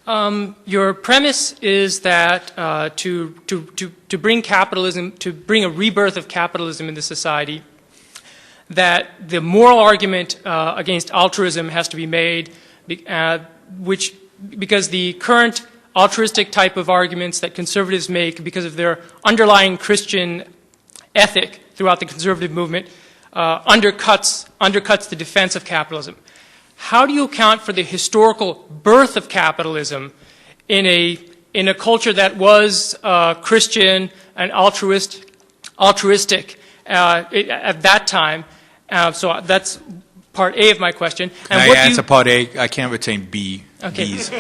Your premise is that to bring capitalism, to bring a rebirth of capitalism into society, that the moral argument against altruism has to be made, because the current altruistic type of arguments that conservatives make, because of their underlying Christian ethic throughout the conservative movement, undercuts the defense of capitalism. How do you account for the historical birth of capitalism in a culture that was Christian and altruistic at that time? So that's part A of my question. Can I answer part A? I can't retain B. Okay. B's.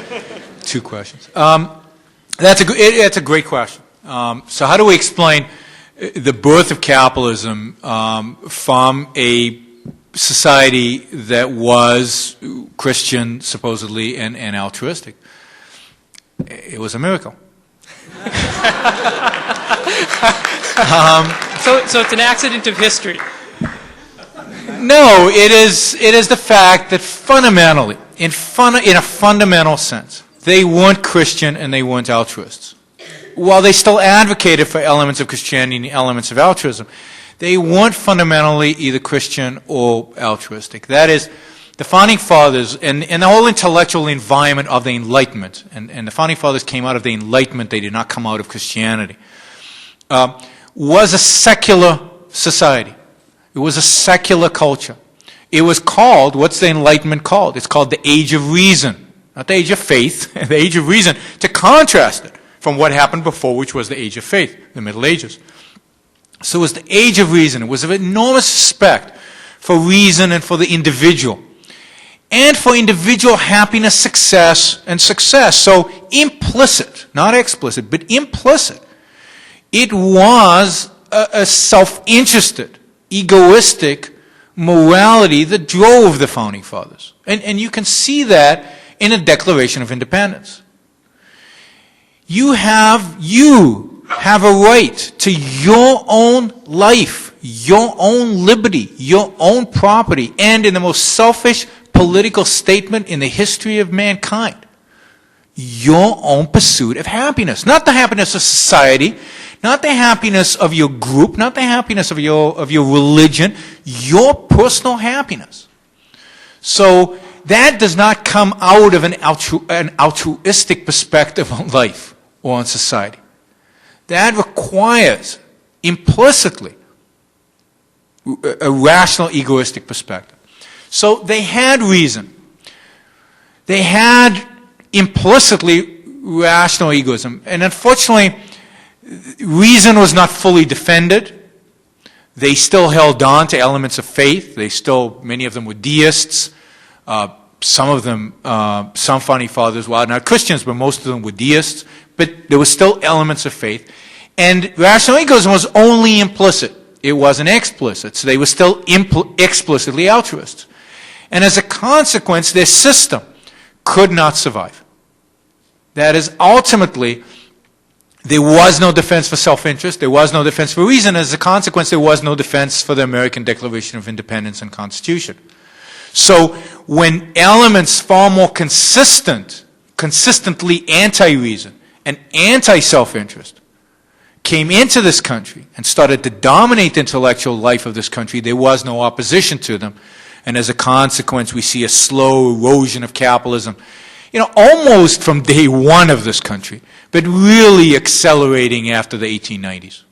Two questions. That's a great question. So how do we explain the birth of capitalism from a society that was Christian, supposedly, and altruistic? It was a miracle. So it's an accident of history. No, it is the fact that fundamentally, in a fundamental sense, they weren't Christian and they weren't altruists. While they still advocated for elements of Christianity and elements of altruism, they weren't fundamentally either Christian or altruistic. That is, the Founding Fathers and the whole intellectual environment of the Enlightenment, and the Founding Fathers came out of the Enlightenment, they did not come out of Christianity, was a secular society. It was a secular culture. It was called, what's the Enlightenment called? It's called the Age of Reason. Not the Age of Faith, the Age of Reason, to contrast it from what happened before, which was the Age of Faith, the Middle Ages. So it was the Age of Reason. It was of enormous respect for reason and for the individual. And for individual happiness, success, and success. So implicit, not explicit, but implicit, it was a self-interested, egoistic morality that drove the Founding Fathers. And you can see that in the Declaration of Independence. You have a right to your own life, your own liberty, your own property, and in the most selfish political statement in the history of mankind, your own pursuit of happiness. Not the happiness of society, not the happiness of your group, not the happiness of your religion, your personal happiness. So that does not come out of an altruistic perspective on life or on society. That requires implicitly a rational, egoistic perspective. So they had reason. They had implicitly rational egoism. And unfortunately, reason was not fully defended. They still held on to elements of faith. Many of them were deists. Some of them, some Founding Fathers, well, not Christians, but most of them were deists. But there were still elements of faith. And rational egoism was only implicit. It wasn't explicit. So they were still explicitly altruists. And as a consequence, their system could not survive. That is, ultimately, there was no defense for self-interest. There was no defense for reason. As a consequence, there was no defense for the American Declaration of Independence and Constitution. So when elements far more consistently anti-reason and anti-self-interest came into this country and started to dominate the intellectual life of this country, there was no opposition to them. And as a consequence, we see a slow erosion of capitalism, almost from day one of this country, but really accelerating after the 1890s.